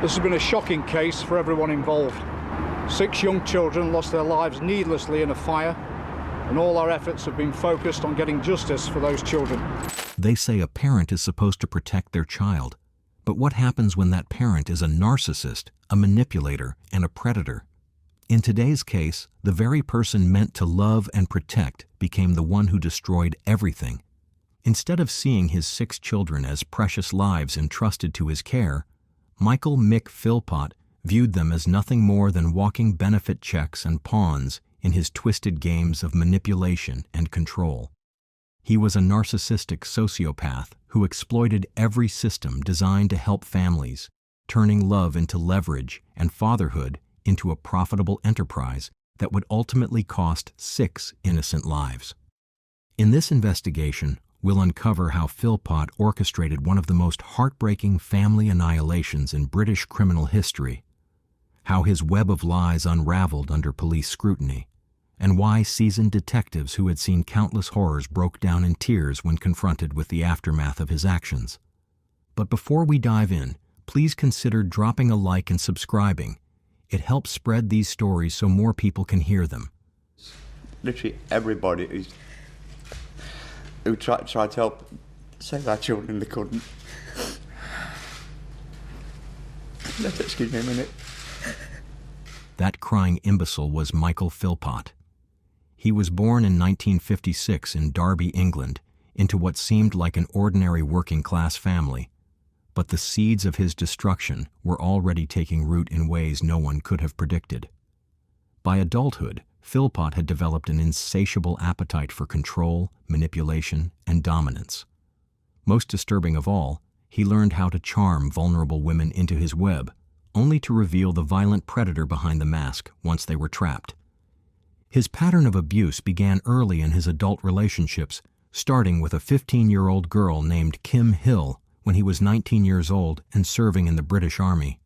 This has been a shocking case for everyone involved. 6 young children lost their lives needlessly in a fire, and all our efforts have been focused on getting justice for those children. They say a parent is supposed to protect their child, but what happens when that parent is a narcissist, a manipulator, and a predator? In today's case, the very person meant to love and protect became the one who destroyed everything. Instead of seeing his 6 children as precious lives entrusted to his care, Michael Mick Philpott viewed them as nothing more than walking benefit checks and pawns in his twisted games of manipulation and control. He was a narcissistic sociopath who exploited every system designed to help families, turning love into leverage and fatherhood into a profitable enterprise that would ultimately cost 6 innocent lives. In this investigation, we'll uncover how Philpott orchestrated one of the most heartbreaking family annihilations in British criminal history, how his web of lies unraveled under police scrutiny, and why seasoned detectives who had seen countless horrors broke down in tears when confronted with the aftermath of his actions. But before we dive in, please consider dropping a like and subscribing. It helps spread these stories so more people can hear them. Literally everybody who tried to help save our children, they couldn't. Excuse me a minute. That crying imbecile was Michael Philpott. He was born in 1956 in Derby, England, into what seemed like an ordinary working-class family. But the seeds of his destruction were already taking root in ways no one could have predicted. By adulthood, Philpott had developed an insatiable appetite for control, manipulation, and dominance. Most disturbing of all, he learned how to charm vulnerable women into his web, only to reveal the violent predator behind the mask once they were trapped. His pattern of abuse began early in his adult relationships, starting with a 15-year-old girl named Kim Hill when he was 19 years old and serving in the British Army.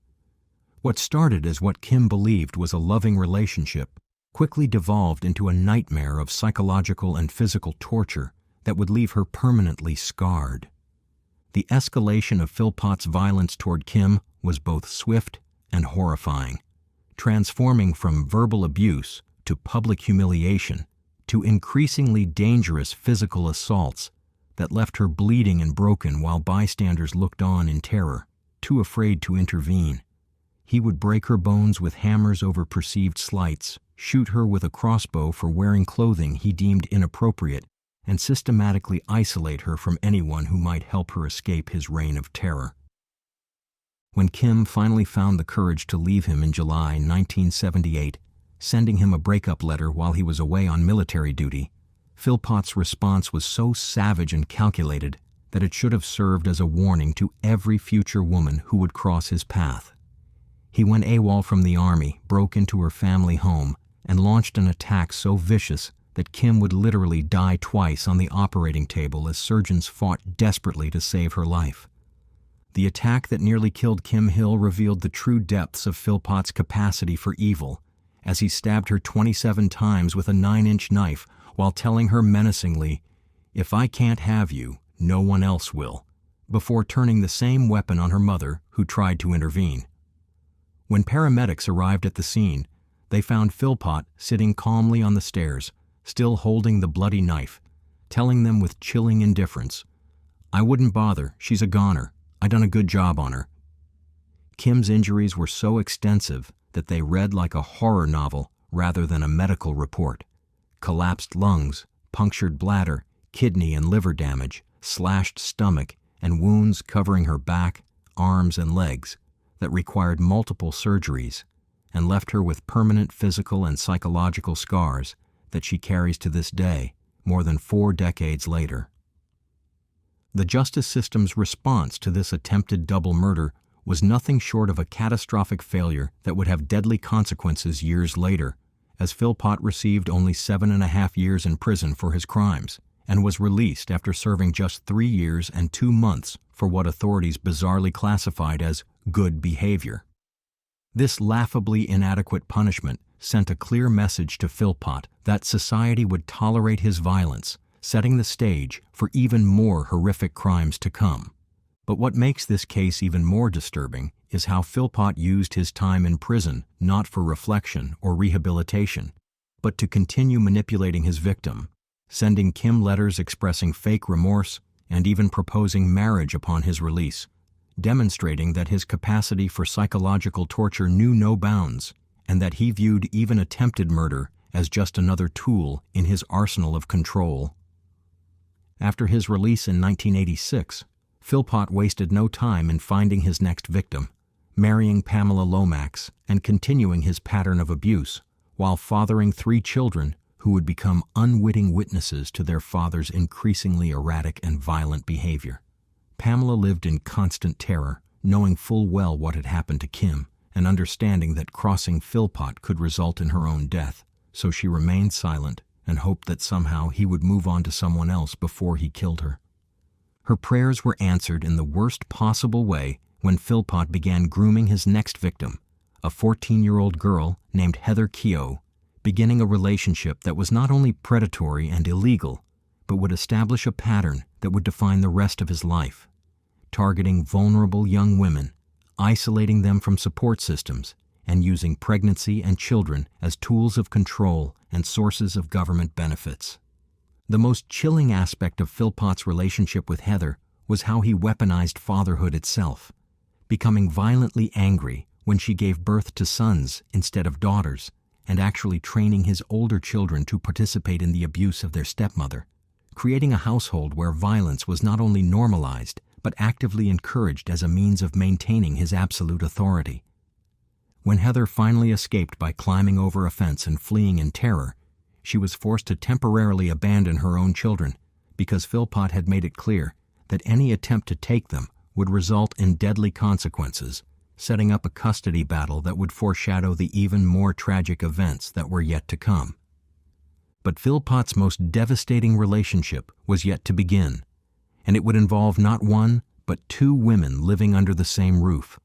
What started as what Kim believed was a loving relationship quickly devolved into a nightmare of psychological and physical torture that would leave her permanently scarred. The escalation of Philpott's violence toward Kim was both swift and horrifying, transforming from verbal abuse to public humiliation to increasingly dangerous physical assaults that left her bleeding and broken while bystanders looked on in terror, too afraid to intervene. He would break her bones with hammers over perceived slights, shoot her with a crossbow for wearing clothing he deemed inappropriate, and systematically isolate her from anyone who might help her escape his reign of terror. When Kim finally found the courage to leave him in July 1978, sending him a breakup letter while he was away on military duty, Philpott's response was so savage and calculated that it should have served as a warning to every future woman who would cross his path. He went AWOL from the Army, broke into her family home, and launched an attack so vicious that Kim would literally die twice on the operating table as surgeons fought desperately to save her life. The attack that nearly killed Kim Hill revealed the true depths of Philpott's capacity for evil, as he stabbed her 27 times with a 9-inch knife while telling her menacingly, "If I can't have you, no one else will," before turning the same weapon on her mother, who tried to intervene. When paramedics arrived at the scene, they found Philpott sitting calmly on the stairs, still holding the bloody knife, telling them with chilling indifference, "I wouldn't bother, she's a goner. I done a good job on her." Kim's injuries were so extensive that they read like a horror novel rather than a medical report. Collapsed lungs, punctured bladder, kidney and liver damage, slashed stomach, and wounds covering her back, arms, and legs that required multiple surgeries and left her with permanent physical and psychological scars that she carries to this day, more than 4 decades later. The justice system's response to this attempted double murder was nothing short of a catastrophic failure that would have deadly consequences years later, as Philpott received only 7.5 years in prison for his crimes and was released after serving just 3 years and 2 months for what authorities bizarrely classified as good behavior. This laughably inadequate punishment sent a clear message to Philpott that society would tolerate his violence, setting the stage for even more horrific crimes to come. But what makes this case even more disturbing is how Philpott used his time in prison not for reflection or rehabilitation, but to continue manipulating his victim, sending Kim letters expressing fake remorse and even proposing marriage upon his release, demonstrating that his capacity for psychological torture knew no bounds and that he viewed even attempted murder as just another tool in his arsenal of control. After his release in 1986, Philpott wasted no time in finding his next victim, marrying Pamela Lomax and continuing his pattern of abuse, while fathering 3 children who would become unwitting witnesses to their father's increasingly erratic and violent behavior. Pamela lived in constant terror, knowing full well what had happened to Kim and understanding that crossing Philpott could result in her own death, so she remained silent and hoped that somehow he would move on to someone else before he killed her. Her prayers were answered in the worst possible way when Philpott began grooming his next victim, a 14-year-old girl named Heather Keogh, beginning a relationship that was not only predatory and illegal, but would establish a pattern that would define the rest of his life, targeting vulnerable young women, isolating them from support systems, and using pregnancy and children as tools of control and sources of government benefits. The most chilling aspect of Philpott's relationship with Heather was how he weaponized fatherhood itself, becoming violently angry when she gave birth to sons instead of daughters, and actually training his older children to participate in the abuse of their stepmother, creating a household where violence was not only normalized but actively encouraged as a means of maintaining his absolute authority. When Heather finally escaped by climbing over a fence and fleeing in terror, she was forced to temporarily abandon her own children because Philpott had made it clear that any attempt to take them would result in deadly consequences, setting up a custody battle that would foreshadow the even more tragic events that were yet to come. But Philpott's most devastating relationship was yet to begin, and it would involve not one, but 2 women living under the same roof.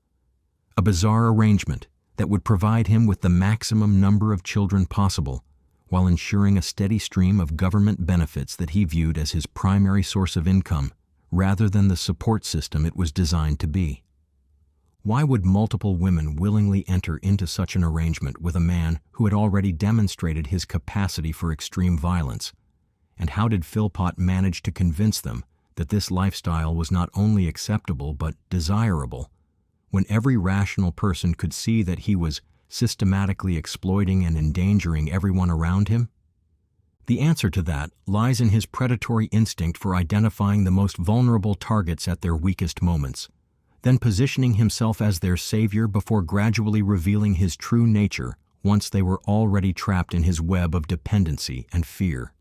A bizarre arrangement that would provide him with the maximum number of children possible, while ensuring a steady stream of government benefits that he viewed as his primary source of income, rather than the support system it was designed to be. Why would multiple women willingly enter into such an arrangement with a man who had already demonstrated his capacity for extreme violence? And how did Philpott manage to convince them that this lifestyle was not only acceptable but desirable, when every rational person could see that he was systematically exploiting and endangering everyone around him? The answer to that lies in his predatory instinct for identifying the most vulnerable targets at their weakest moments, then positioning himself as their savior before gradually revealing his true nature once they were already trapped in his web of dependency and fear.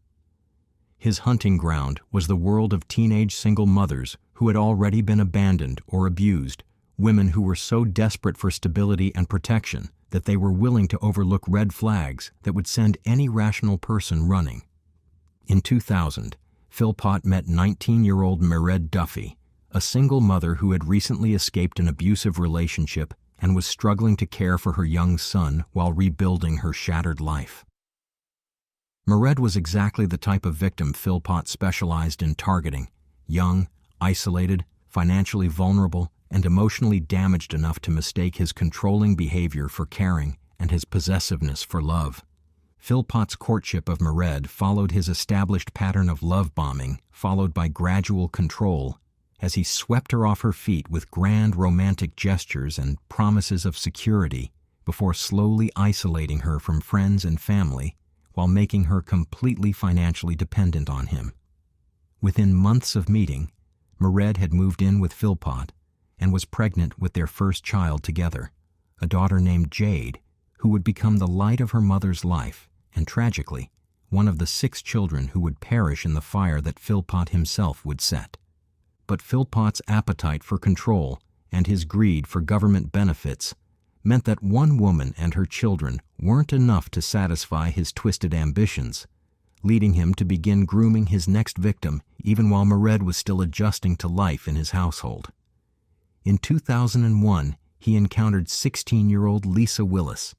His hunting ground was the world of teenage single mothers who had already been abandoned or abused, women who were so desperate for stability and protection that they were willing to overlook red flags that would send any rational person running. In 2000, Philpott met 19-year-old Mered Duffy, a single mother who had recently escaped an abusive relationship and was struggling to care for her young son while rebuilding her shattered life. Mered was exactly the type of victim Philpott specialized in targeting: young, isolated, financially vulnerable, and emotionally damaged enough to mistake his controlling behavior for caring and his possessiveness for love. Philpott's courtship of Mered followed his established pattern of love bombing, followed by gradual control, as he swept her off her feet with grand romantic gestures and promises of security before slowly isolating her from friends and family while making her completely financially dependent on him. Within months of meeting, Mered had moved in with Philpott and was pregnant with their first child together, a daughter named Jade, who would become the light of her mother's life and, tragically, one of the 6 children who would perish in the fire that Philpott himself would set. But Philpott's appetite for control and his greed for government benefits meant that one woman and her children weren't enough to satisfy his twisted ambitions, leading him to begin grooming his next victim even while Mered was still adjusting to life in his household. In 2001, he encountered 16-year-old Lisa Willis,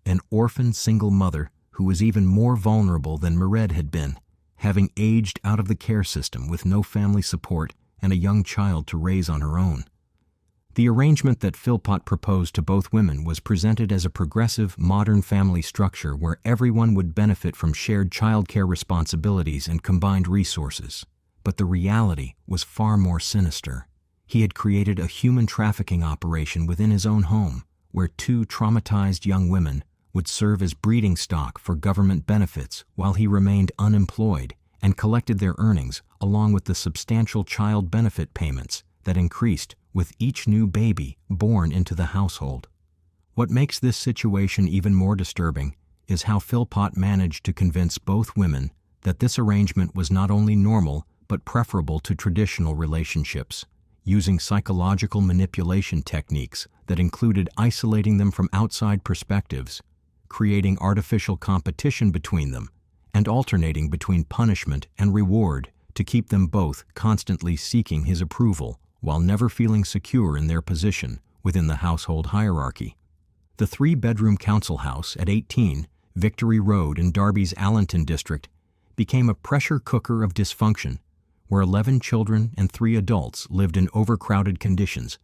an orphan single mother who was even more vulnerable than Mered had been, having aged out of the care system with no family support and a young child to raise on her own. The arrangement that Philpott proposed to both women was presented as a progressive, modern family structure where everyone would benefit from shared childcare responsibilities and combined resources. But the reality was far more sinister. He had created a human trafficking operation within his own home, where two traumatized young women would serve as breeding stock for government benefits while he remained unemployed and collected their earnings along with the substantial child benefit payments that increased with each new baby born into the household. What makes this situation even more disturbing is how Philpott managed to convince both women that this arrangement was not only normal but preferable to traditional relationships, using psychological manipulation techniques that included isolating them from outside perspectives, creating artificial competition between them, and alternating between punishment and reward to keep them both constantly seeking his approval while never feeling secure in their position within the household hierarchy. The three-bedroom council house at 18 Victory Road in Derby's Allenton district became a pressure cooker of dysfunction, where 11 children and 3 adults lived in overcrowded conditions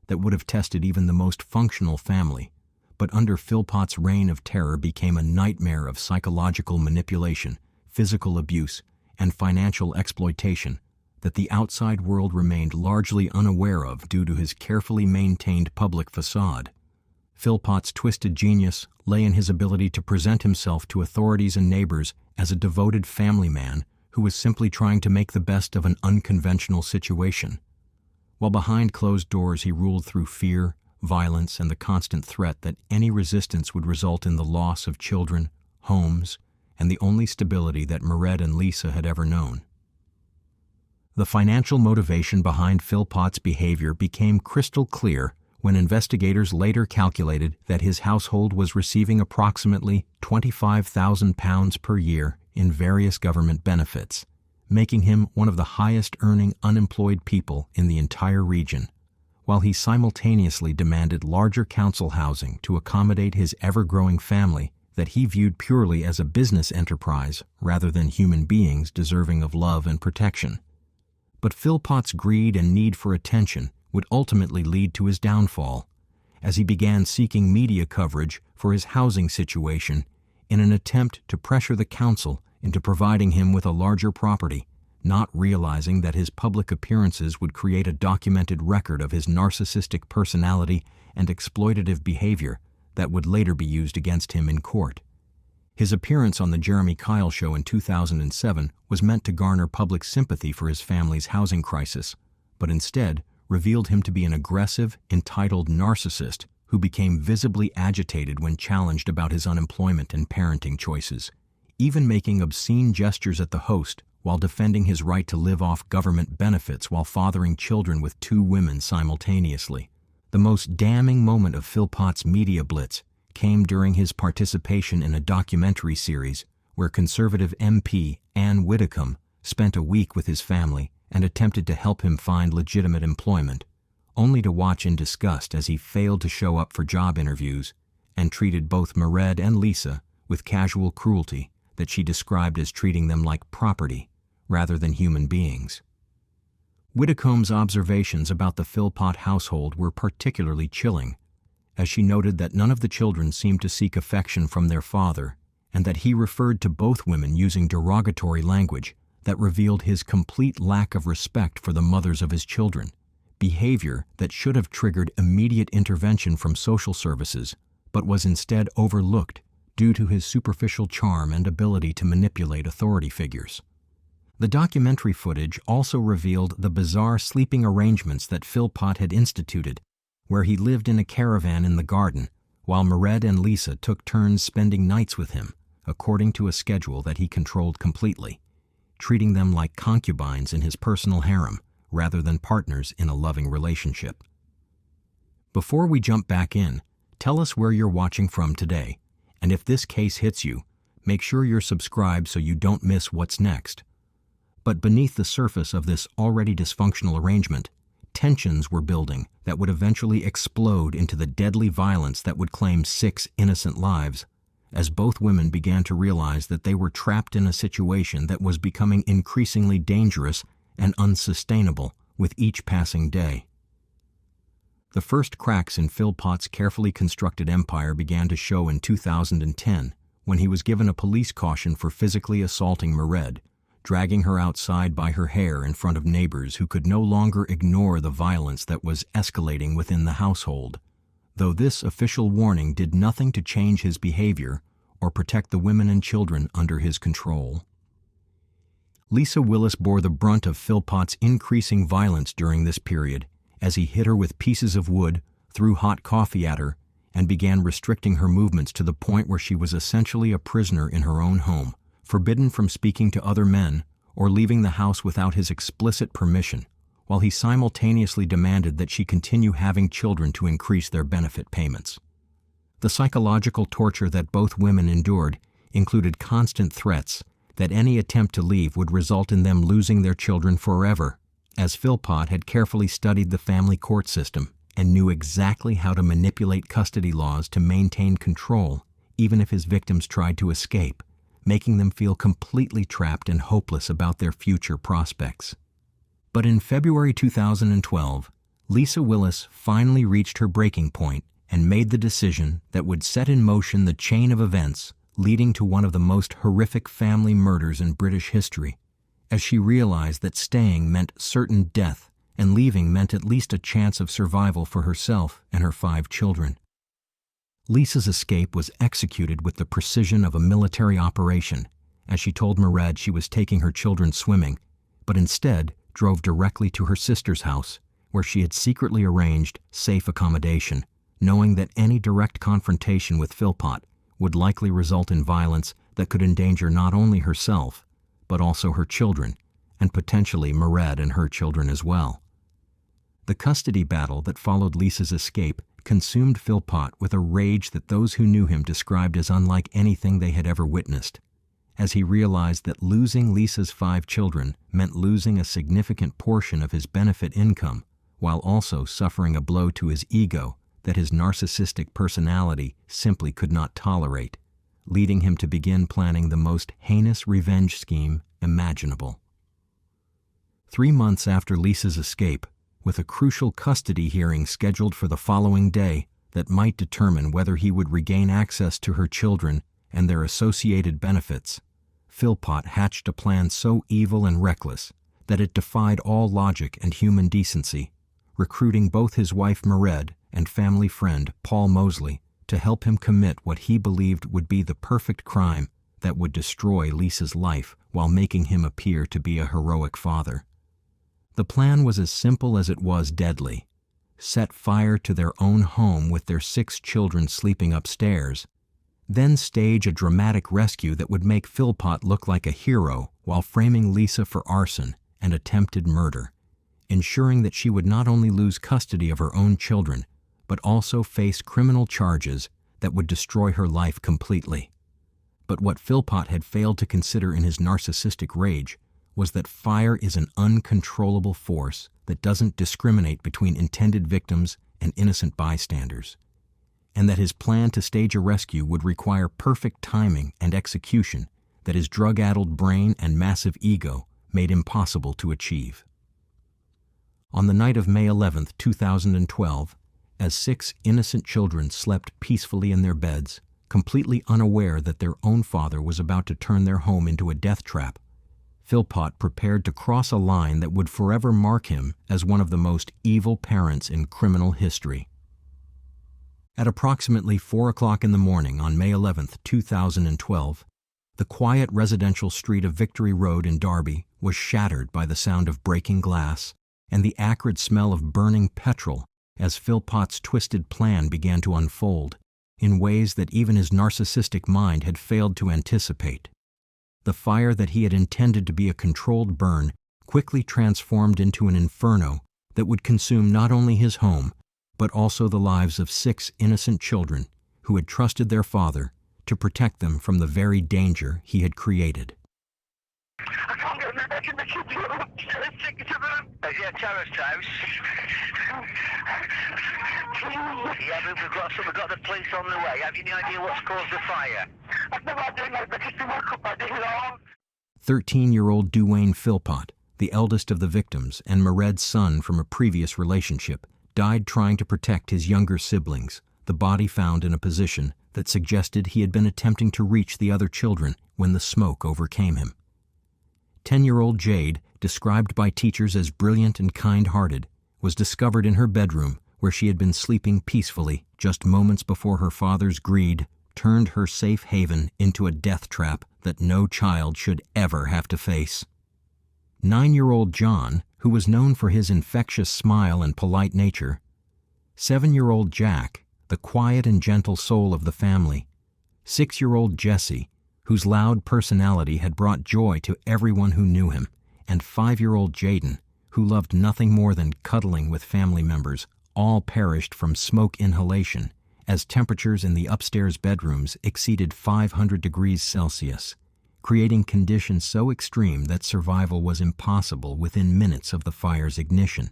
that would have tested even the most functional family, but under Philpott's reign of terror became a nightmare of psychological manipulation, physical abuse, and financial exploitation that the outside world remained largely unaware of due to his carefully maintained public facade. Philpott's twisted genius lay in his ability to present himself to authorities and neighbors as a devoted family man who was simply trying to make the best of an unconventional situation. While behind closed doors he ruled through fear, violence, and the constant threat that any resistance would result in the loss of children, homes, and the only stability that Mered and Lisa had ever known. The financial motivation behind Philpott's behavior became crystal clear when investigators later calculated that his household was receiving approximately £25,000 per year in various government benefits, making him one of the highest-earning unemployed people in the entire region, while he simultaneously demanded larger council housing to accommodate his ever-growing family that he viewed purely as a business enterprise rather than human beings deserving of love and protection. But Philpott's greed and need for attention would ultimately lead to his downfall, as he began seeking media coverage for his housing situation in an attempt to pressure the council into providing him with a larger property, not realizing that his public appearances would create a documented record of his narcissistic personality and exploitative behavior that would later be used against him in court. His appearance on The Jeremy Kyle Show in 2007 was meant to garner public sympathy for his family's housing crisis, but instead revealed him to be an aggressive, entitled narcissist who became visibly agitated when challenged about his unemployment and parenting choices, even making obscene gestures at the host while defending his right to live off government benefits while fathering children with 2 women simultaneously. The most damning moment of Philpott's media blitz came during his participation in a documentary series where conservative MP Anne Widdecombe spent a week with his family and attempted to help him find legitimate employment, only to watch in disgust as he failed to show up for job interviews and treated both Mered and Lisa with casual cruelty that she described as treating them like property rather than human beings. Widdecombe's observations about the Philpott household were particularly chilling, as she noted that none of the children seemed to seek affection from their father and that he referred to both women using derogatory language that revealed his complete lack of respect for the mothers of his children, behavior that should have triggered immediate intervention from social services but was instead overlooked due to his superficial charm and ability to manipulate authority figures. The documentary footage also revealed the bizarre sleeping arrangements that Philpott had instituted, where he lived in a caravan in the garden, while Mered and Lisa took turns spending nights with him, according to a schedule that he controlled completely, treating them like concubines in his personal harem rather than partners in a loving relationship. Before we jump back in, tell us where you're watching from today, and if this case hits you, make sure you're subscribed so you don't miss what's next. But beneath the surface of this already dysfunctional arrangement, tensions were building that would eventually explode into the deadly violence that would claim 6 innocent lives, as both women began to realize that they were trapped in a situation that was becoming increasingly dangerous and unsustainable with each passing day. The first cracks in Philpott's carefully constructed empire began to show in 2010 when he was given a police caution for physically assaulting Mered, dragging her outside by her hair in front of neighbors who could no longer ignore the violence that was escalating within the household. Though this official warning did nothing to change his behavior or protect the women and children under his control. Lisa Willis bore the brunt of Philpott's increasing violence during this period as he hit her with pieces of wood, threw hot coffee at her, and began restricting her movements to the point where she was essentially a prisoner in her own home, forbidden from speaking to other men or leaving the house without his explicit permission, while he simultaneously demanded that she continue having children to increase their benefit payments. The psychological torture that both women endured included constant threats that any attempt to leave would result in them losing their children forever, as Philpott had carefully studied the family court system and knew exactly how to manipulate custody laws to maintain control, even if his victims tried to escape, making them feel completely trapped and hopeless about their future prospects. But in February 2012, Lisa Willis finally reached her breaking point and made the decision that would set in motion the chain of events leading to one of the most horrific family murders in British history, as she realized that staying meant certain death and leaving meant at least a chance of survival for herself and her 5 children. Lisa's escape was executed with the precision of a military operation, as she told Mered she was taking her children swimming, but instead drove directly to her sister's house, where she had secretly arranged safe accommodation, knowing that any direct confrontation with Philpott would likely result in violence that could endanger not only herself, but also her children, and potentially Mered and her children as well. The custody battle that followed Lisa's escape consumed Philpott with a rage that those who knew him described as unlike anything they had ever witnessed, as he realized that losing Lisa's 5 children meant losing a significant portion of his benefit income, while also suffering a blow to his ego that his narcissistic personality simply could not tolerate, leading him to begin planning the most heinous revenge scheme imaginable. 3 months after Lisa's escape, with a crucial custody hearing scheduled for the following day that might determine whether he would regain access to her children and their associated benefits, Philpott hatched a plan so evil and reckless that it defied all logic and human decency, recruiting both his wife Mered and family friend Paul Mosley to help him commit what he believed would be the perfect crime that would destroy Lisa's life while making him appear to be a heroic father. The plan was as simple as it was deadly: set fire to their own home with their 6 children sleeping upstairs, then stage a dramatic rescue that would make Philpott look like a hero while framing Lisa for arson and attempted murder, ensuring that she would not only lose custody of her own children, but also face criminal charges that would destroy her life completely. But what Philpott had failed to consider in his narcissistic rage was that fire is an uncontrollable force that doesn't discriminate between intended victims and innocent bystanders, and that his plan to stage a rescue would require perfect timing and execution that his drug-addled brain and massive ego made impossible to achieve. On the night of May 11, 2012, as 6 innocent children slept peacefully in their beds, completely unaware that their own father was about to turn their home into a death trap, Philpott prepared to cross a line that would forever mark him as one of the most evil parents in criminal history. At approximately 4 o'clock in the morning on May 11, 2012, the quiet residential street of Victory Road in Derby was shattered by the sound of breaking glass and the acrid smell of burning petrol as Philpott's twisted plan began to unfold in ways that even his narcissistic mind had failed to anticipate. The fire that he had intended to be a controlled burn quickly transformed into an inferno that would consume not only his home, but also the lives of 6 innocent children who had trusted their father to protect them from the very danger he had created. I can't get them back in the kitchen. I'm sick of them. Is it a terrorist house? Yeah, but we've got the police on the way. Have you any idea what's caused the fire? I've no idea, mate, but just woke up, I didn't know. 13-year-old Duane Philpott, the eldest of the victims and Mered's son from a previous relationship, died trying to protect his younger siblings, the body found in a position that suggested he had been attempting to reach the other children when the smoke overcame him. 10-year-old Jade, described by teachers as brilliant and kind-hearted, was discovered in her bedroom where she had been sleeping peacefully just moments before her father's greed turned her safe haven into a death trap that no child should ever have to face. 9-year-old John, who was known for his infectious smile and polite nature, 7-year-old Jack, the quiet and gentle soul of the family, 6-year-old Jesse, whose loud personality had brought joy to everyone who knew him, and 5-year-old Jaden, who loved nothing more than cuddling with family members, all perished from smoke inhalation as temperatures in the upstairs bedrooms exceeded 500 degrees Celsius, creating conditions so extreme that survival was impossible within minutes of the fire's ignition.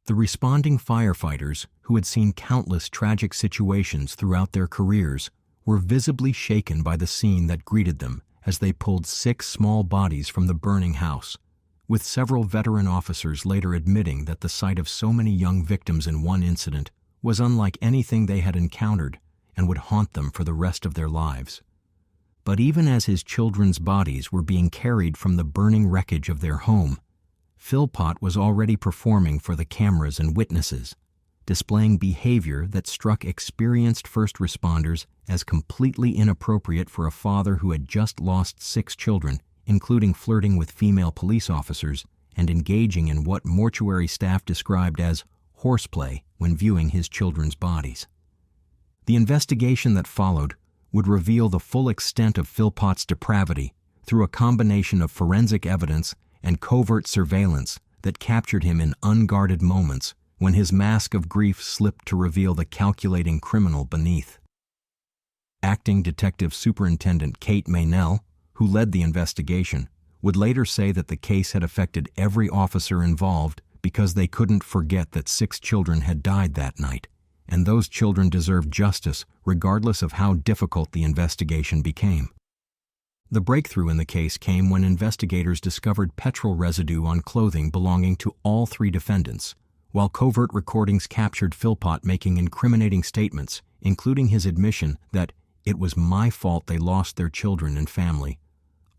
The responding firefighters, who had seen countless tragic situations throughout their careers, were visibly shaken by the scene that greeted them as they pulled 6 small bodies from the burning house, with several veteran officers later admitting that the sight of so many young victims in one incident was unlike anything they had encountered and would haunt them for the rest of their lives. But even as his children's bodies were being carried from the burning wreckage of their home, Philpott was already performing for the cameras and witnesses, displaying behavior that struck experienced first responders as completely inappropriate for a father who had just lost 6 children, including flirting with female police officers and engaging in what mortuary staff described as horseplay when viewing his children's bodies. The investigation that followed would reveal the full extent of Philpott's depravity through a combination of forensic evidence and covert surveillance that captured him in unguarded moments when his mask of grief slipped to reveal the calculating criminal beneath. Acting Detective Superintendent Kate Maynell, who led the investigation, would later say that the case had affected every officer involved because they couldn't forget that 6 children had died that night, and those children deserved justice regardless of how difficult the investigation became. The breakthrough in the case came when investigators discovered petrol residue on clothing belonging to all 3 defendants, while covert recordings captured Philpott making incriminating statements, including his admission that it was my fault they lost their children and family,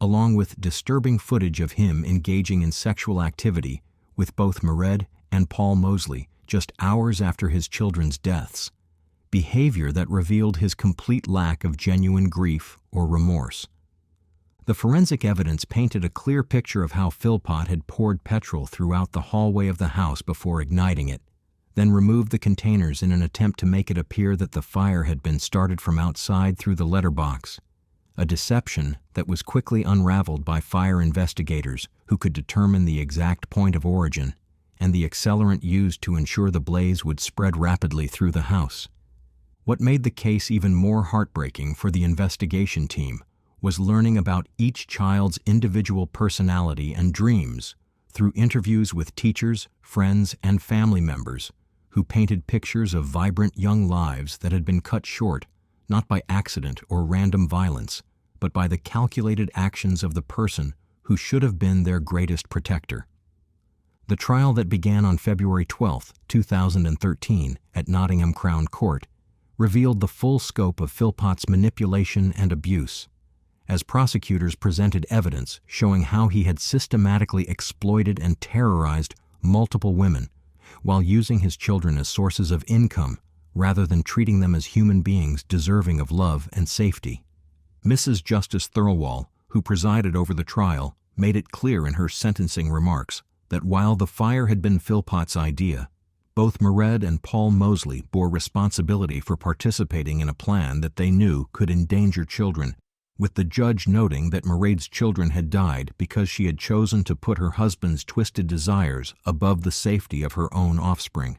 along with disturbing footage of him engaging in sexual activity with both Mered and Paul Mosley just hours after his children's deaths, behavior that revealed his complete lack of genuine grief or remorse. The forensic evidence painted a clear picture of how Philpott had poured petrol throughout the hallway of the house before igniting it, then removed the containers in an attempt to make it appear that the fire had been started from outside through the letterbox, a deception that was quickly unraveled by fire investigators who could determine the exact point of origin and the accelerant used to ensure the blaze would spread rapidly through the house. What made the case even more heartbreaking for the investigation team was learning about each child's individual personality and dreams through interviews with teachers, friends, and family members who painted pictures of vibrant young lives that had been cut short not by accident or random violence, but by the calculated actions of the person who should have been their greatest protector. The trial that began on February 12, 2013, at Nottingham Crown Court revealed the full scope of Philpott's manipulation and abuse, as prosecutors presented evidence showing how he had systematically exploited and terrorized multiple women while using his children as sources of income rather than treating them as human beings deserving of love and safety. Mrs. Justice Thirlwall, who presided over the trial, made it clear in her sentencing remarks that while the fire had been Philpott's idea, both Mered and Paul Mosley bore responsibility for participating in a plan that they knew could endanger children, with the judge noting that Mered's children had died because she had chosen to put her husband's twisted desires above the safety of her own offspring.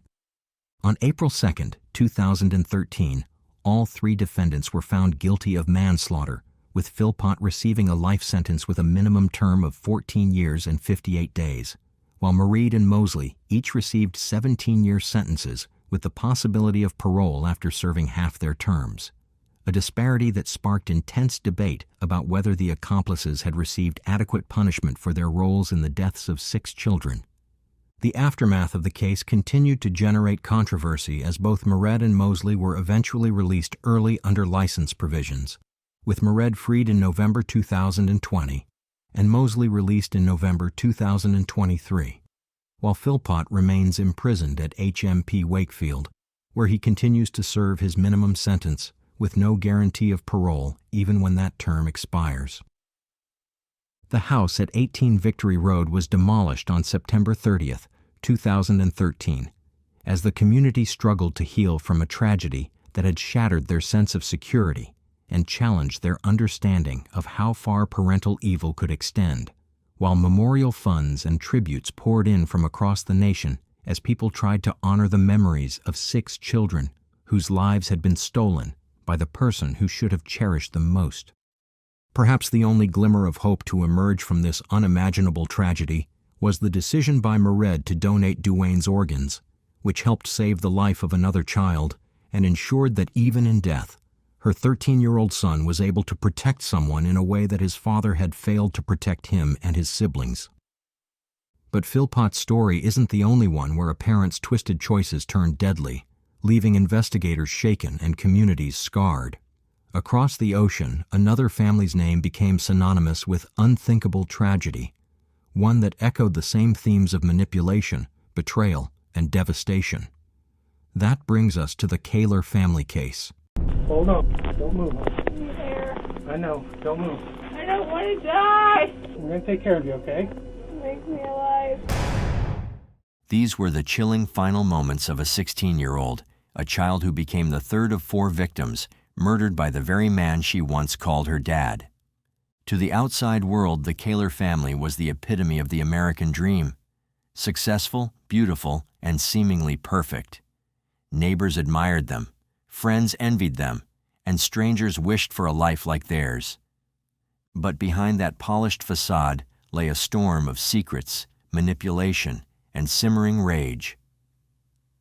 On April 2, 2013, all 3 defendants were found guilty of manslaughter, with Philpott receiving a life sentence with a minimum term of 14 years and 58 days, while Mered and Mosley each received 17-year sentences with the possibility of parole after serving half their terms, a disparity that sparked intense debate about whether the accomplices had received adequate punishment for their roles in the deaths of 6 children. The aftermath of the case continued to generate controversy as both Mered and Mosley were eventually released early under license provisions, with Mered freed in November 2020 and Mosley released in November 2023, while Philpott remains imprisoned at HMP Wakefield, where he continues to serve his minimum sentence with no guarantee of parole even when that term expires. The house at 18 Victory Road was demolished on September 30th, 2013, as the community struggled to heal from a tragedy that had shattered their sense of security and challenged their understanding of how far parental evil could extend, while memorial funds and tributes poured in from across the nation as people tried to honor the memories of 6 children whose lives had been stolen by the person who should have cherished them most. Perhaps the only glimmer of hope to emerge from this unimaginable tragedy was the decision by Mered to donate Duane's organs, which helped save the life of another child and ensured that even in death, her 13-year-old son was able to protect someone in a way that his father had failed to protect him and his siblings. But Philpott's story isn't the only one where a parent's twisted choices turned deadly, leaving investigators shaken and communities scarred. Across the ocean, another family's name became synonymous with unthinkable tragedy, one that echoed the same themes of manipulation, betrayal, and devastation. That brings us to the Kaylor family case. Hold on. Don't move. I'm here. I know. Don't move. I don't want to die. I'm going to take care of you, okay? Make me alive. These were the chilling final moments of a 16-year-old, a child who became the third of 4 victims, murdered by the very man she once called her dad. To the outside world, the Kaylor family was the epitome of the American dream. Successful, beautiful, and seemingly perfect. Neighbors admired them, friends envied them, and strangers wished for a life like theirs. But behind that polished facade lay a storm of secrets, manipulation, and simmering rage.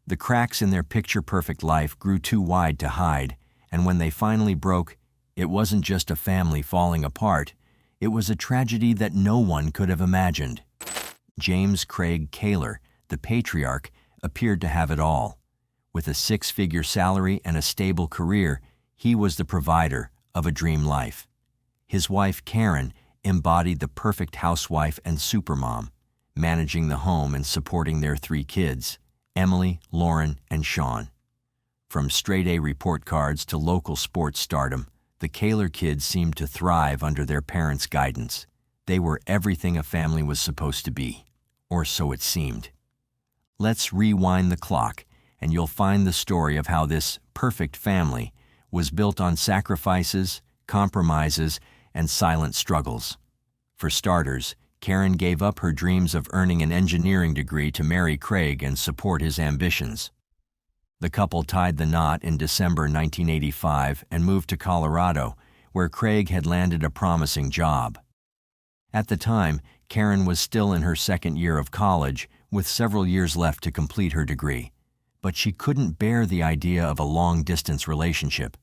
The cracks in their picture-perfect life grew too wide to hide, and when they finally broke, it wasn't just a family falling apart, it was a tragedy that no one could have imagined. James Craig Kaylor, the patriarch, appeared to have it all. With a 6-figure salary and a stable career, he was the provider of a dream life. His wife, Karen, embodied the perfect housewife and supermom, managing the home and supporting their 3 kids, Emily, Lauren, and Sean. From straight-A report cards to local sports stardom, the Kaylor kids seemed to thrive under their parents' guidance. They were everything a family was supposed to be, or so it seemed. Let's rewind the clock, and you'll find the story of how this perfect family was built on sacrifices, compromises, and silent struggles. For starters, Karen gave up her dreams of earning an engineering degree to marry Craig and support his ambitions. The couple tied the knot in December 1985 and moved to Colorado, where Craig had landed a promising job. At the time, Karen was still in her 2nd year of college, with several years left to complete her degree. But she couldn't bear the idea of a long-distance relationship,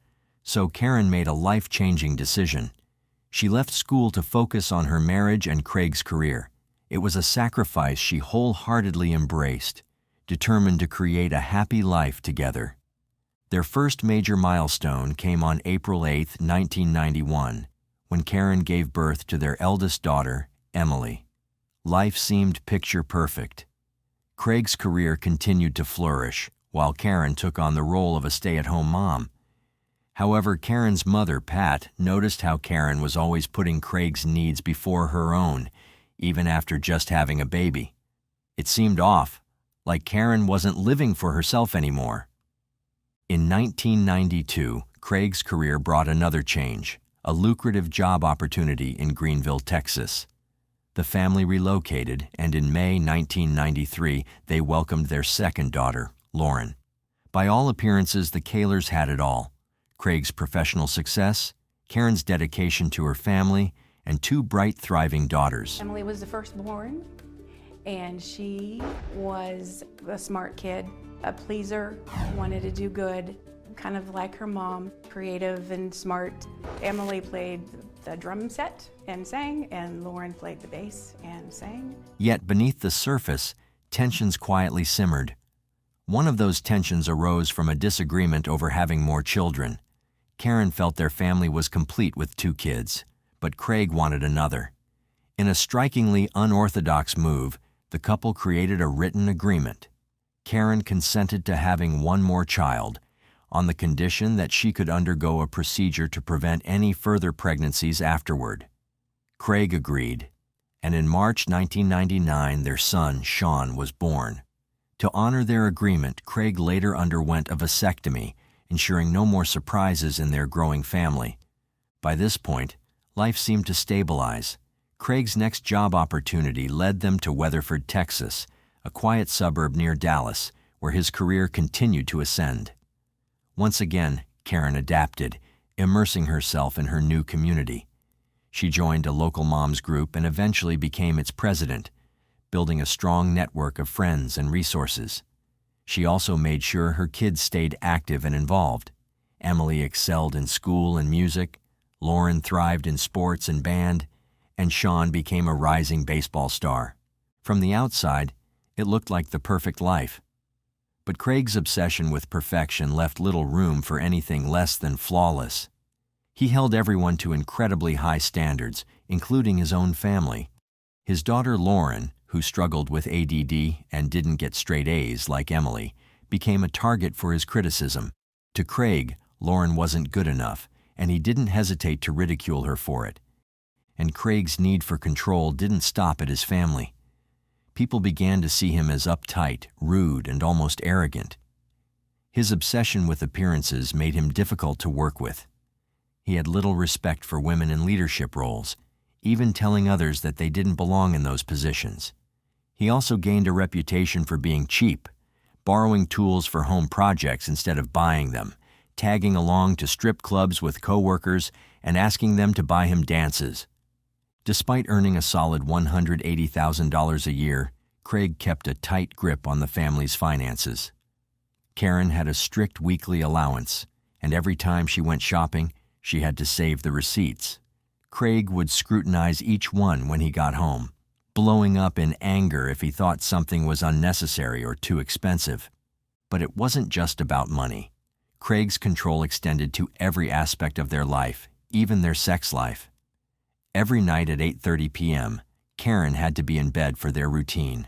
so Karen made a life-changing decision. She left school to focus on her marriage and Craig's career. It was a sacrifice she wholeheartedly embraced, determined to create a happy life together. Their first major milestone came on April 8, 1991, when Karen gave birth to their eldest daughter, Emily. Life seemed picture-perfect. Craig's career continued to flourish, while Karen took on the role of a stay-at-home mom. However, Karen's mother, Pat, noticed how Karen was always putting Craig's needs before her own, even after just having a baby. It seemed off, like Karen wasn't living for herself anymore. In 1992, Craig's career brought another change, a lucrative job opportunity in Greenville, Texas. The family relocated, and in May 1993, they welcomed their 2nd daughter, Lauren. By all appearances, the Kaylors had it all: Craig's professional success, Karen's dedication to her family, and 2 bright, thriving daughters. Emily was the firstborn, and she was a smart kid, a pleaser, wanted to do good, kind of like her mom, creative and smart. Emily played the drum set and sang, and Lauren played the bass and sang. Yet beneath the surface, tensions quietly simmered. One of those tensions arose from a disagreement over having more children. Karen felt their family was complete with 2 kids, but Craig wanted another. In a strikingly unorthodox move, the couple created a written agreement. Karen consented to having 1 more child, on the condition that she could undergo a procedure to prevent any further pregnancies afterward. Craig agreed, and in March 1999 their son, Sean, was born. To honor their agreement, Craig later underwent a vasectomy, ensuring no more surprises in their growing family. By this point, life seemed to stabilize. Craig's next job opportunity led them to Weatherford, Texas, a quiet suburb near Dallas, where his career continued to ascend. Once again, Karen adapted, immersing herself in her new community. She joined a local moms group and eventually became its president, building a strong network of friends and resources. She also made sure her kids stayed active and involved. Emily excelled in school and music, Lauren thrived in sports and band, and Sean became a rising baseball star. From the outside, it looked like the perfect life. But Craig's obsession with perfection left little room for anything less than flawless. He held everyone to incredibly high standards, including his own family. His daughter Lauren, who struggled with ADD and didn't get straight A's like Emily, became a target for his criticism. To Craig, Lauren wasn't good enough, and he didn't hesitate to ridicule her for it. And Craig's need for control didn't stop at his family. People began to see him as uptight, rude, and almost arrogant. His obsession with appearances made him difficult to work with. He had little respect for women in leadership roles, even telling others that they didn't belong in those positions. He also gained a reputation for being cheap, borrowing tools for home projects instead of buying them, tagging along to strip clubs with coworkers, and asking them to buy him dances. Despite earning a solid $180,000 a year, Craig kept a tight grip on the family's finances. Karen had a strict weekly allowance, and every time she went shopping, she had to save the receipts. Craig would scrutinize each one when he got home, blowing up in anger if he thought something was unnecessary or too expensive. But it wasn't just about money. Craig's control extended to every aspect of their life, even their sex life. Every night at 8:30 p.m., Karen had to be in bed for their routine.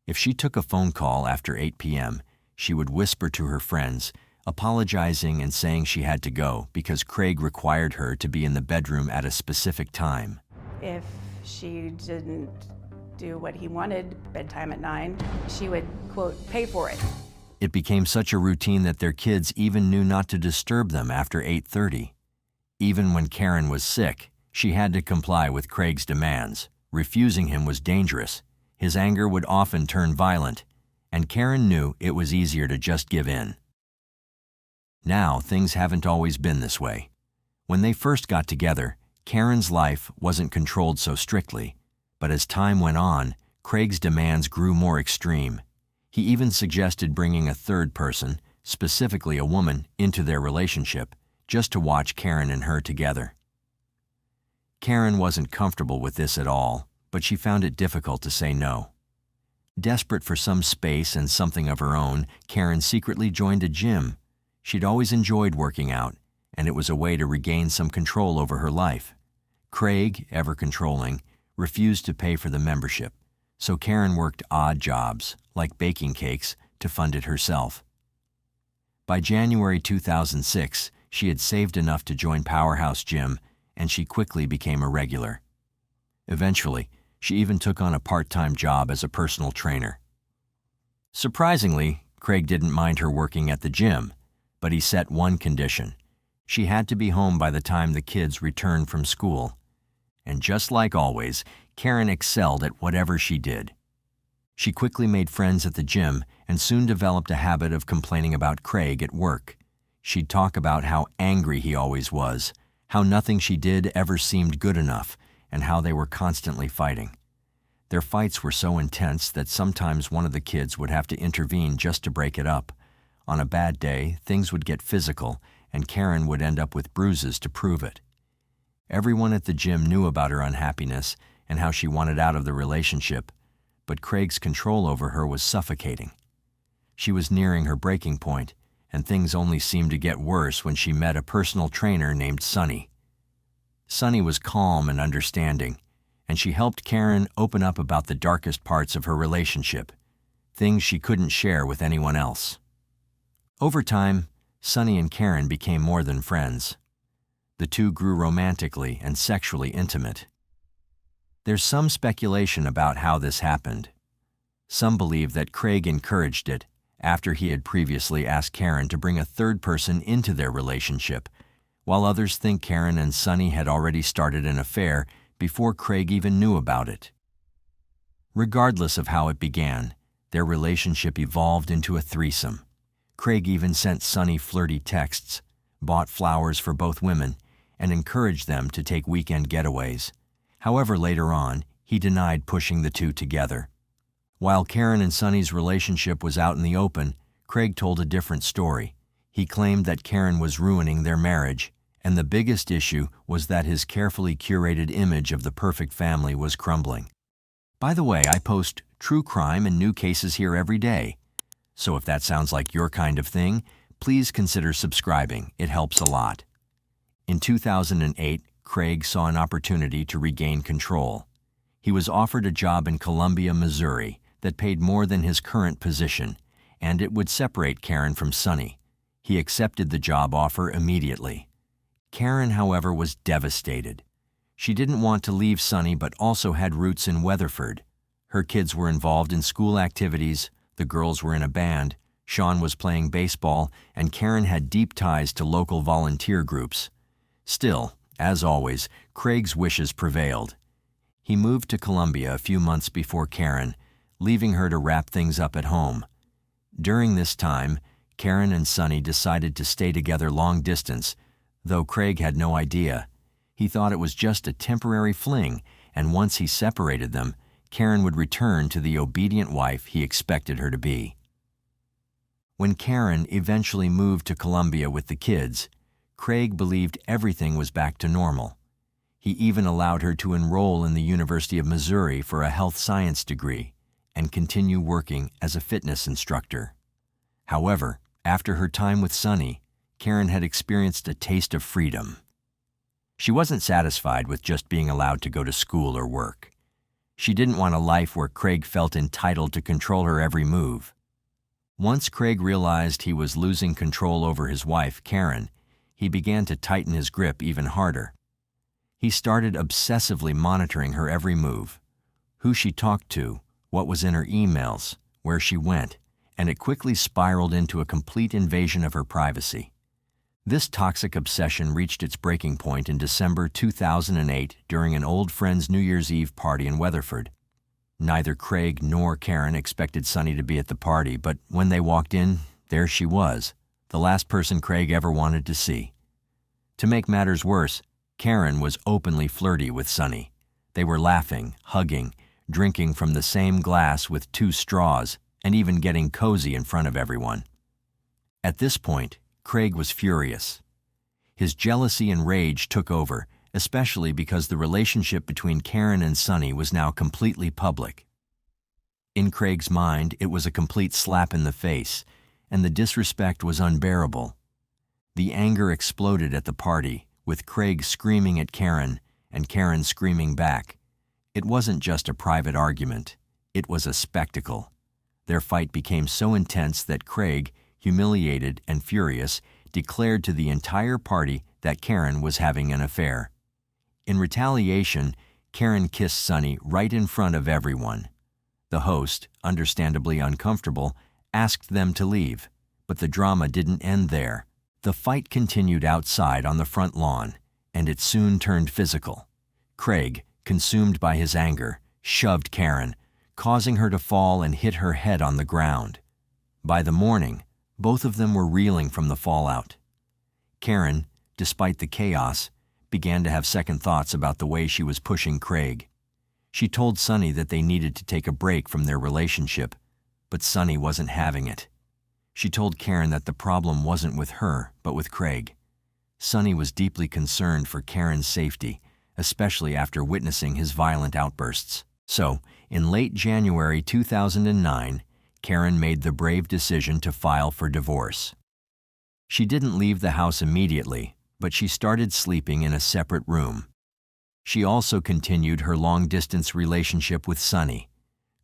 If she took a phone call after 8 p.m., she would whisper to her friends, apologizing and saying she had to go because Craig required her to be in the bedroom at a specific time. If she didn't do what he wanted, bedtime at 9, she would, quote, pay for it. It became such a routine that their kids even knew not to disturb them after 8:30. Even when Karen was sick, she had to comply with Craig's demands. Refusing him was dangerous. His anger would often turn violent, and Karen knew it was easier to just give in. Now, things haven't always been this way. When they first got together, Karen's life wasn't controlled so strictly, but as time went on, Craig's demands grew more extreme. He even suggested bringing a third person, specifically a woman, into their relationship, just to watch Karen and her together. Karen wasn't comfortable with this at all, but she found it difficult to say no. Desperate for some space and something of her own, Karen secretly joined a gym. She'd always enjoyed working out, and it was a way to regain some control over her life. Craig, ever controlling, refused to pay for the membership, so Karen worked odd jobs, like baking cakes, to fund it herself. By January 2006, she had saved enough to join Powerhouse Gym, and she quickly became a regular. Eventually, she even took on a part-time job as a personal trainer. Surprisingly, Craig didn't mind her working at the gym, but he set one condition. She had to be home by the time the kids returned from school. And just like always, Karen excelled at whatever she did. She quickly made friends at the gym and soon developed a habit of complaining about Craig at work. She'd talk about how angry he always was, how nothing she did ever seemed good enough, and how they were constantly fighting. Their fights were so intense that sometimes one of the kids would have to intervene just to break it up. On a bad day, things would get physical, and Karen would end up with bruises to prove it. Everyone at the gym knew about her unhappiness and how she wanted out of the relationship, but Craig's control over her was suffocating. She was nearing her breaking point, and things only seemed to get worse when she met a personal trainer named Sunny. Sunny was calm and understanding, and she helped Karen open up about the darkest parts of her relationship, things she couldn't share with anyone else. Over time, Sunny and Karen became more than friends. The two grew romantically and sexually intimate. There's some speculation about how this happened. Some believe that Craig encouraged it after he had previously asked Karen to bring a third person into their relationship, while others think Karen and Sunny had already started an affair before Craig even knew about it. Regardless of how it began, their relationship evolved into a threesome. Craig even sent Sunny flirty texts, bought flowers for both women, and encouraged them to take weekend getaways. However, later on, he denied pushing the two together. While Karen and Sunny's relationship was out in the open, Craig told a different story. He claimed that Karen was ruining their marriage, and the biggest issue was that his carefully curated image of the perfect family was crumbling. By the way, I post true crime and new cases here every day. So if that sounds like your kind of thing, please consider subscribing. It helps a lot. In 2008, Craig saw an opportunity to regain control. He was offered a job in Columbia, Missouri, that paid more than his current position, and it would separate Karen from Sunny. He accepted the job offer immediately. Karen, however, was devastated. She didn't want to leave Sunny but also had roots in Weatherford. Her kids were involved in school activities, the girls were in a band, Sean was playing baseball, and Karen had deep ties to local volunteer groups. Still, as always, Craig's wishes prevailed. He moved to Columbia a few months before Karen, leaving her to wrap things up at home. During this time, Karen and Sunny decided to stay together long distance, though Craig had no idea. He thought it was just a temporary fling, and once he separated them, Karen would return to the obedient wife he expected her to be. When Karen eventually moved to Columbia with the kids, Craig believed everything was back to normal. He even allowed her to enroll in the University of Missouri for a health science degree and continue working as a fitness instructor. However, after her time with Sunny, Karen had experienced a taste of freedom. She wasn't satisfied with just being allowed to go to school or work. She didn't want a life where Craig felt entitled to control her every move. Once Craig realized he was losing control over his wife, Karen, he began to tighten his grip even harder. He started obsessively monitoring her every move, who she talked to, what was in her emails, where she went, and it quickly spiraled into a complete invasion of her privacy. This toxic obsession reached its breaking point in December 2008 during an old friend's New Year's Eve party in Weatherford. Neither Craig nor Karen expected Sunny to be at the party, but when they walked in, there she was, the last person Craig ever wanted to see. To make matters worse, Karen was openly flirty with Sunny. They were laughing, hugging, drinking from the same glass with 2 straws, and even getting cozy in front of everyone. At this point, Craig was furious. His jealousy and rage took over, especially because the relationship between Karen and Sunny was now completely public. In Craig's mind, it was a complete slap in the face, and the disrespect was unbearable. The anger exploded at the party, with Craig screaming at Karen and Karen screaming back. It wasn't just a private argument. It was a spectacle. Their fight became so intense that Craig, humiliated and furious, declared to the entire party that Karen was having an affair. In retaliation, Karen kissed Sunny right in front of everyone. The host, understandably uncomfortable, asked them to leave, but the drama didn't end there. The fight continued outside on the front lawn, and it soon turned physical. Craig, consumed by his anger, shoved Karen, causing her to fall and hit her head on the ground. By the morning, both of them were reeling from the fallout. Karen, despite the chaos, began to have second thoughts about the way she was pushing Craig. She told Sunny that they needed to take a break from their relationship, but Sunny wasn't having it. She told Karen that the problem wasn't with her, but with Craig. Sunny was deeply concerned for Karen's safety, especially after witnessing his violent outbursts. So, in late January 2009, Karen made the brave decision to file for divorce. She didn't leave the house immediately, but she started sleeping in a separate room. She also continued her long-distance relationship with Sonny.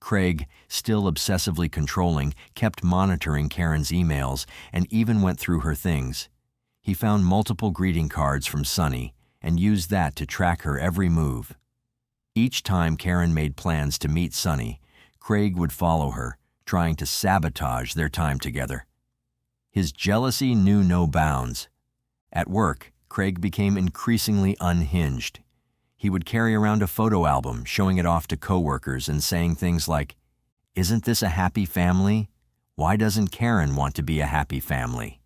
Craig, still obsessively controlling, kept monitoring Karen's emails and even went through her things. He found multiple greeting cards from Sonny and used that to track her every move. Each time Karen made plans to meet Sonny, Craig would follow her, trying to sabotage their time together. His jealousy knew no bounds. At work, Craig became increasingly unhinged. He would carry around a photo album, showing it off to coworkers and saying things like, "Isn't this a happy family? Why doesn't Karen want to be a happy family?"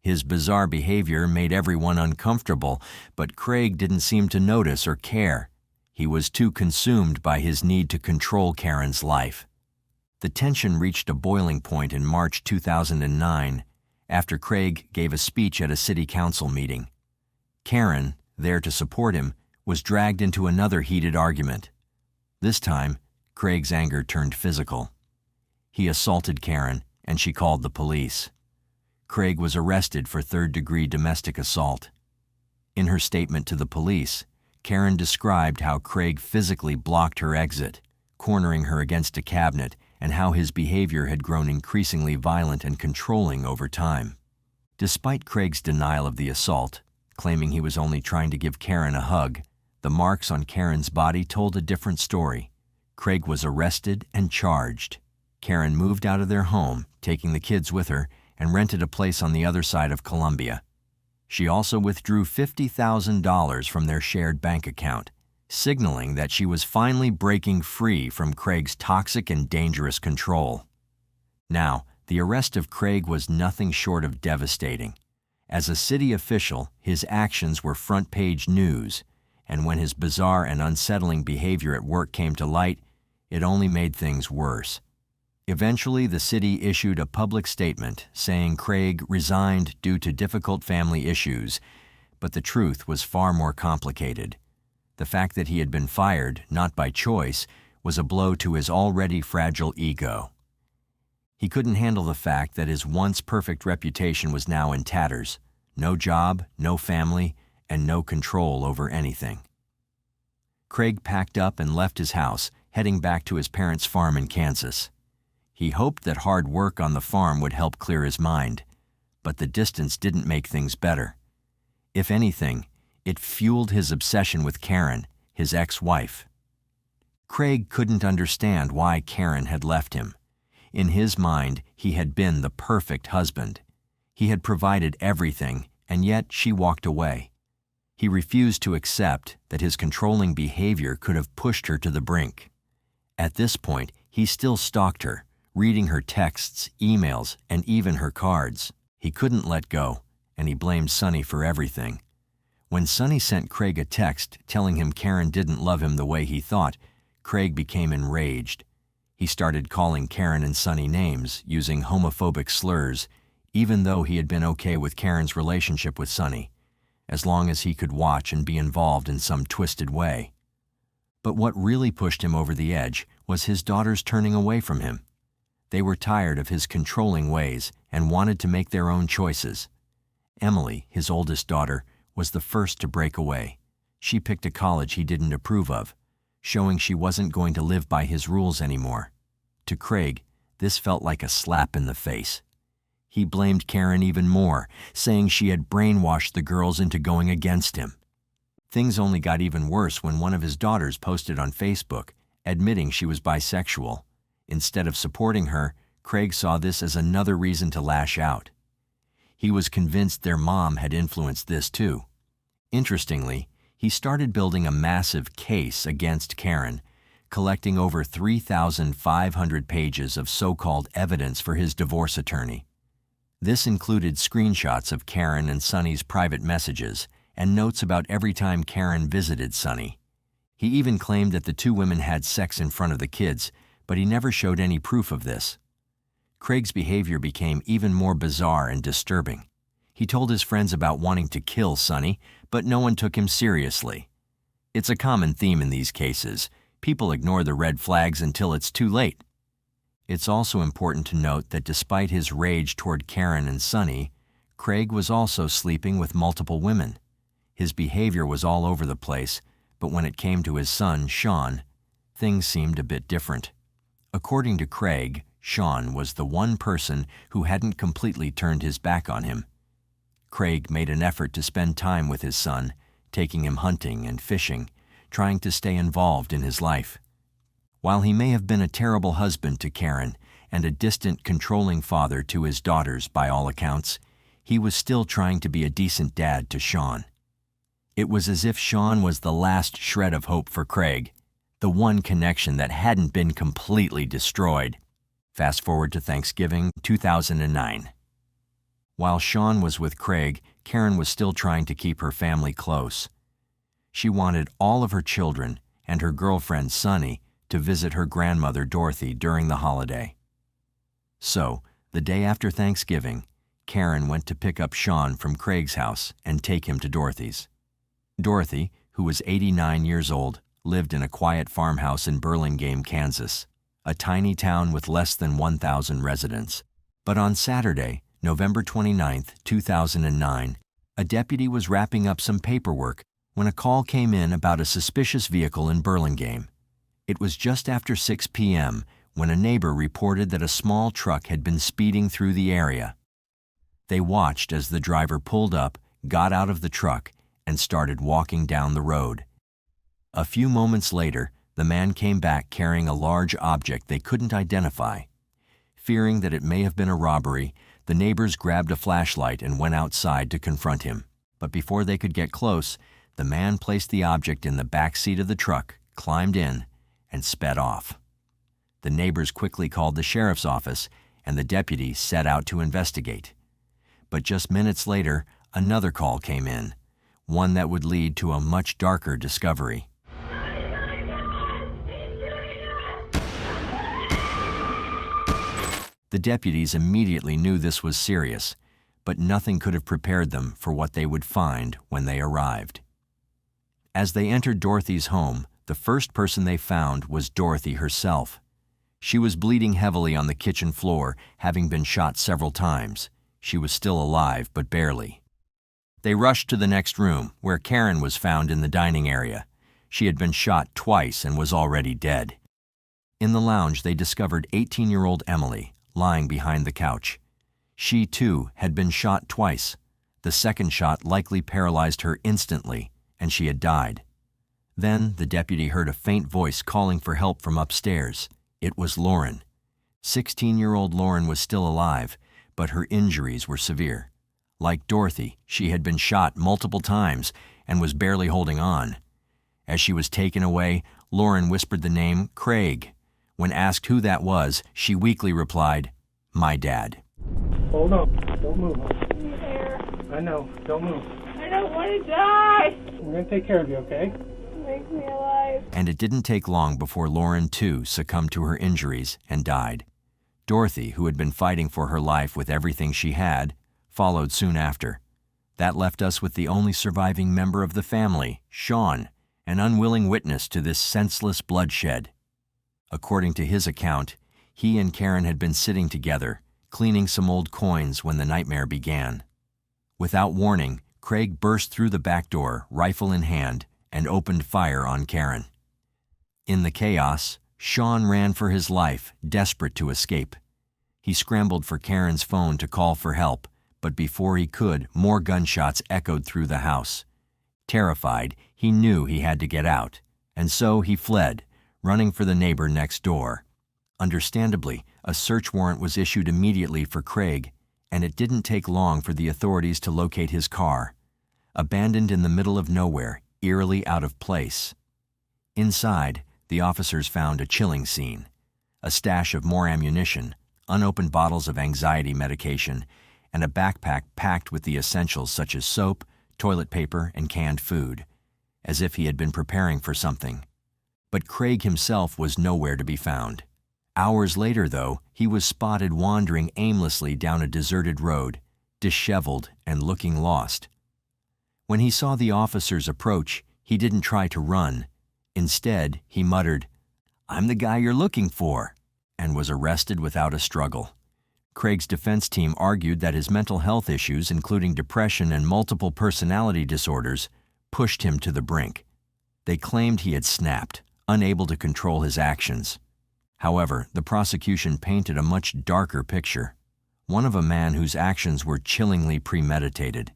His bizarre behavior made everyone uncomfortable, but Craig didn't seem to notice or care. He was too consumed by his need to control Karen's life. The tension reached a boiling point in March 2009, after Craig gave a speech at a city council meeting. Karen, there to support him, was dragged into another heated argument. This time, Craig's anger turned physical. He assaulted Karen, and she called the police. Craig was arrested for third-degree domestic assault. In her statement to the police, Karen described how Craig physically blocked her exit, cornering her against a cabinet, and how his behavior had grown increasingly violent and controlling over time. Despite Craig's denial of the assault, claiming he was only trying to give Karen a hug, the marks on Karen's body told a different story. Craig was arrested and charged. Karen moved out of their home, taking the kids with her, and rented a place on the other side of Columbia. She also withdrew $50,000 from their shared bank account, signaling that she was finally breaking free from Craig's toxic and dangerous control. Now, the arrest of Craig was nothing short of devastating. As a city official, his actions were front-page news, and when his bizarre and unsettling behavior at work came to light, it only made things worse. Eventually, the city issued a public statement saying Craig resigned due to difficult family issues, but the truth was far more complicated. The fact that he had been fired, not by choice, was a blow to his already fragile ego. He couldn't handle the fact that his once perfect reputation was now in tatters. No job, no family, and no control over anything. Craig packed up and left his house, heading back to his parents' farm in Kansas. He hoped that hard work on the farm would help clear his mind, but the distance didn't make things better. If anything, it fueled his obsession with Karen, his ex-wife. Craig couldn't understand why Karen had left him. In his mind, he had been the perfect husband. He had provided everything, and yet she walked away. He refused to accept that his controlling behavior could have pushed her to the brink. At this point, he still stalked her, reading her texts, emails, and even her cards. He couldn't let go, and he blamed Sonny for everything. When Sonny sent Craig a text telling him Karen didn't love him the way he thought, Craig became enraged. He started calling Karen and Sonny names, using homophobic slurs, even though he had been okay with Karen's relationship with Sonny, as long as he could watch and be involved in some twisted way. But what really pushed him over the edge was his daughters turning away from him. They were tired of his controlling ways and wanted to make their own choices. Emily, his oldest daughter, was the first to break away. She picked a college he didn't approve of, showing she wasn't going to live by his rules anymore. To Craig, this felt like a slap in the face. He blamed Karen even more, saying she had brainwashed the girls into going against him. Things only got even worse when one of his daughters posted on Facebook, admitting she was bisexual. Instead of supporting her, Craig saw this as another reason to lash out. He was convinced their mom had influenced this too. Interestingly, he started building a massive case against Karen, collecting over 3,500 pages of so-called evidence for his divorce attorney. This included screenshots of Karen and Sonny's private messages and notes about every time Karen visited Sonny. He even claimed that the two women had sex in front of the kids, but he never showed any proof of this. Craig's behavior became even more bizarre and disturbing. He told his friends about wanting to kill Sonny, but no one took him seriously. It's a common theme in these cases. People ignore the red flags until it's too late. It's also important to note that despite his rage toward Karen and Sonny, Craig was also sleeping with multiple women. His behavior was all over the place, but when it came to his son, Sean, things seemed a bit different. According to Craig, Sean was the one person who hadn't completely turned his back on him. Craig made an effort to spend time with his son, taking him hunting and fishing, trying to stay involved in his life. While he may have been a terrible husband to Karen and a distant, controlling father to his daughters by all accounts, he was still trying to be a decent dad to Sean. It was as if Sean was the last shred of hope for Craig, the one connection that hadn't been completely destroyed. Fast forward to Thanksgiving 2009. While Sean was with Craig, Karen was still trying to keep her family close. She wanted all of her children and her girlfriend Sonny to visit her grandmother Dorothy during the holiday. So, the day after Thanksgiving, Karen went to pick up Sean from Craig's house and take him to Dorothy's. Dorothy, who was 89 years old, lived in a quiet farmhouse in Burlingame, Kansas, a tiny town with less than 1,000 residents. But on Saturday, November 29, 2009, a deputy was wrapping up some paperwork when a call came in about a suspicious vehicle in Burlingame. It was just after 6 p.m. when a neighbor reported that a small truck had been speeding through the area. They watched as the driver pulled up, got out of the truck, and started walking down the road. A few moments later, the man came back carrying a large object they couldn't identify. Fearing that it may have been a robbery, the neighbors grabbed a flashlight and went outside to confront him. But before they could get close, the man placed the object in the back seat of the truck, climbed in, and sped off. The neighbors quickly called the sheriff's office, and the deputy set out to investigate. But just minutes later, another call came in, one that would lead to a much darker discovery. The deputies immediately knew this was serious, but nothing could have prepared them for what they would find when they arrived. As they entered Dorothy's home, the first person they found was Dorothy herself. She was bleeding heavily on the kitchen floor, having been shot several times. She was still alive, but barely. They rushed to the next room, where Karen was found in the dining area. She had been shot twice and was already dead. In the lounge, they discovered 18-year-old Emily, lying behind the couch. She, too, had been shot twice. The second shot likely paralyzed her instantly, and she had died. Then the deputy heard a faint voice calling for help from upstairs. It was Lauren. 16-year-old Lauren was still alive, but her injuries were severe. Like Dorothy, she had been shot multiple times and was barely holding on. As she was taken away, Lauren whispered the name Craig. When asked who that was, she weakly replied, "My dad." Hold on. Don't move. Here. I know. Don't move. I don't want to die. We're going to take care of you, okay? Make me alive. And it didn't take long before Lauren, too, succumbed to her injuries and died. Dorothy, who had been fighting for her life with everything she had, followed soon after. That left us with the only surviving member of the family, Sean, an unwilling witness to this senseless bloodshed. According to his account, he and Karen had been sitting together, cleaning some old coins when the nightmare began. Without warning, Craig burst through the back door, rifle in hand, and opened fire on Karen. In the chaos, Sean ran for his life, desperate to escape. He scrambled for Karen's phone to call for help, but before he could, more gunshots echoed through the house. Terrified, he knew he had to get out, and so he fled, running for the neighbor next door. Understandably, a search warrant was issued immediately for Craig, and it didn't take long for the authorities to locate his car, abandoned in the middle of nowhere, eerily out of place. Inside, the officers found a chilling scene: a stash of more ammunition, unopened bottles of anxiety medication, and a backpack packed with the essentials such as soap, toilet paper, and canned food, as if he had been preparing for something. But Craig himself was nowhere to be found. Hours later, though, he was spotted wandering aimlessly down a deserted road, disheveled and looking lost. When he saw the officers approach, he didn't try to run. Instead, he muttered, "I'm the guy you're looking for," and was arrested without a struggle. Craig's defense team argued that his mental health issues, including depression and multiple personality disorders, pushed him to the brink. They claimed he had snapped, unable to control his actions. However, the prosecution painted a much darker picture, one of a man whose actions were chillingly premeditated.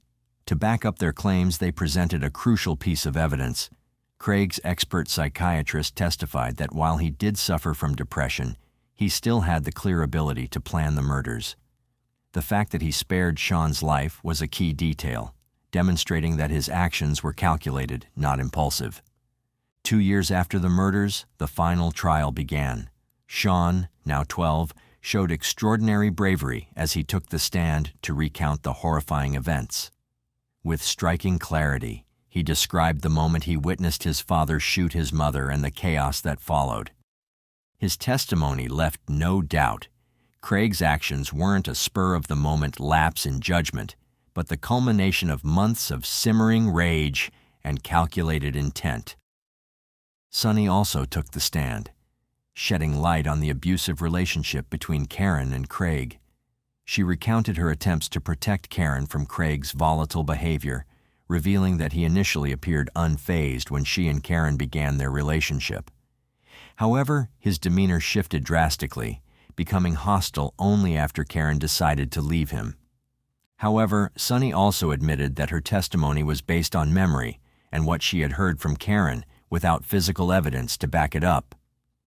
To back up their claims, they presented a crucial piece of evidence. Craig's expert psychiatrist testified that while he did suffer from depression, he still had the clear ability to plan the murders. The fact that he spared Sean's life was a key detail, demonstrating that his actions were calculated, not impulsive. 2 years after the murders, the final trial began. Sean, now 12, showed extraordinary bravery as he took the stand to recount the horrifying events. With striking clarity, he described the moment he witnessed his father shoot his mother and the chaos that followed. His testimony left no doubt. Craig's actions weren't a spur-of-the-moment lapse in judgment, but the culmination of months of simmering rage and calculated intent. Sonny also took the stand, shedding light on the abusive relationship between Karen and Craig. She recounted her attempts to protect Karen from Craig's volatile behavior, revealing that he initially appeared unfazed when she and Karen began their relationship. However, his demeanor shifted drastically, becoming hostile only after Karen decided to leave him. However, Sonny also admitted that her testimony was based on memory and what she had heard from Karen without physical evidence to back it up.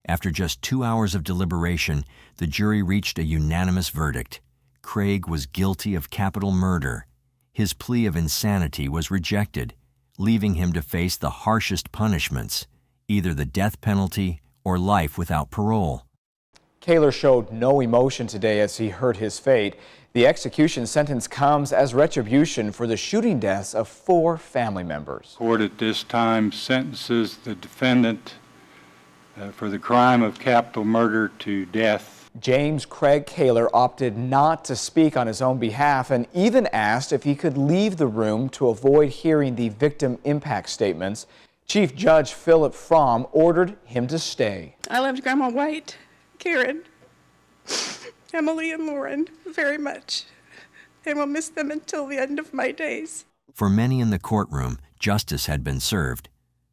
After just 2 hours of deliberation, the jury reached a unanimous verdict. Craig was guilty of capital murder. His plea of insanity was rejected, leaving him to face the harshest punishments, either the death penalty or life without parole. Kaylor showed no emotion today as he heard his fate. The execution sentence comes as retribution for the shooting deaths of 4 family members. Court at this time sentences the defendant for the crime of capital murder to death. James Craig Kaylor opted not to speak on his own behalf and even asked if he could leave the room to avoid hearing the victim impact statements. Chief Judge Philip Fromm ordered him to stay. I loved Grandma White, Karen, Emily, and Lauren very much, and will miss them until the end of my days. For many in the courtroom, justice had been served,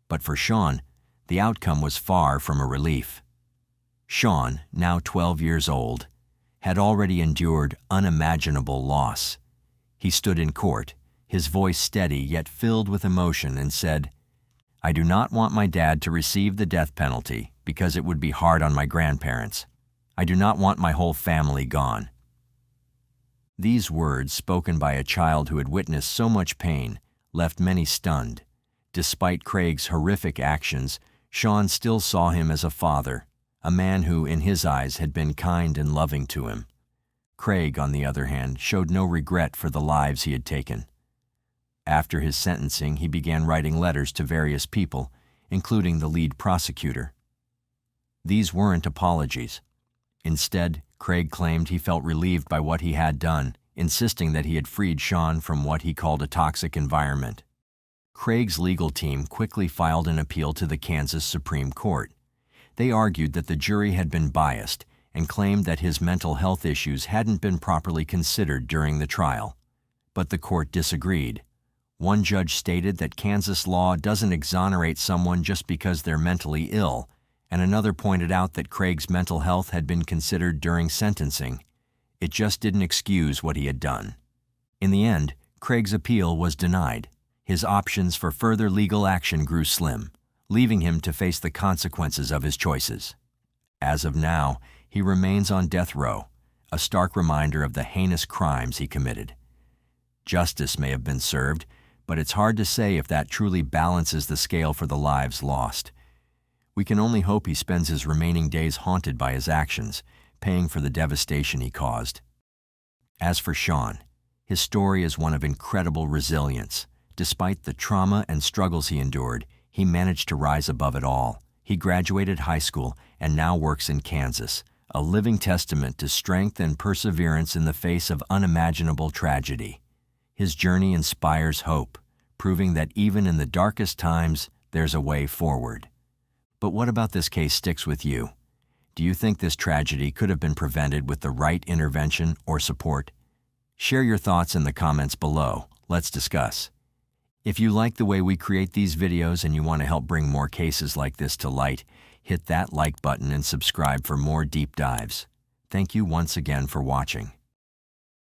but for Sean, the outcome was far from a relief. Sean, now 12 years old, had already endured unimaginable loss. He stood in court, his voice steady yet filled with emotion, and said, "I do not want my dad to receive the death penalty because it would be hard on my grandparents. I do not want my whole family gone." These words, spoken by a child who had witnessed so much pain, left many stunned. Despite Craig's horrific actions, Sean still saw him as a father, a man who, in his eyes, had been kind and loving to him. Craig, on the other hand, showed no regret for the lives he had taken. After his sentencing, he began writing letters to various people, including the lead prosecutor. These weren't apologies. Instead, Craig claimed he felt relieved by what he had done, insisting that he had freed Sean from what he called a toxic environment. Craig's legal team quickly filed an appeal to the Kansas Supreme Court. They argued that the jury had been biased and claimed that his mental health issues hadn't been properly considered during the trial. But the court disagreed. One judge stated that Kansas law doesn't exonerate someone just because they're mentally ill, and another pointed out that Craig's mental health had been considered during sentencing. It just didn't excuse what he had done. In the end, Craig's appeal was denied. His options for further legal action grew slim, leaving him to face the consequences of his choices. As of now, he remains on death row, a stark reminder of the heinous crimes he committed. Justice may have been served, but it's hard to say if that truly balances the scale for the lives lost. We can only hope he spends his remaining days haunted by his actions, paying for the devastation he caused. As for Sean, his story is one of incredible resilience. Despite the trauma and struggles he endured, he managed to rise above it all. He graduated high school and now works in Kansas, a living testament to strength and perseverance in the face of unimaginable tragedy. His journey inspires hope, proving that even in the darkest times, there's a way forward. But what about this case sticks with you? Do you think this tragedy could have been prevented with the right intervention or support? Share your thoughts in the comments below. Let's discuss. If you like the way we create these videos and you want to help bring more cases like this to light, hit that like button and subscribe for more deep dives. Thank you once again for watching.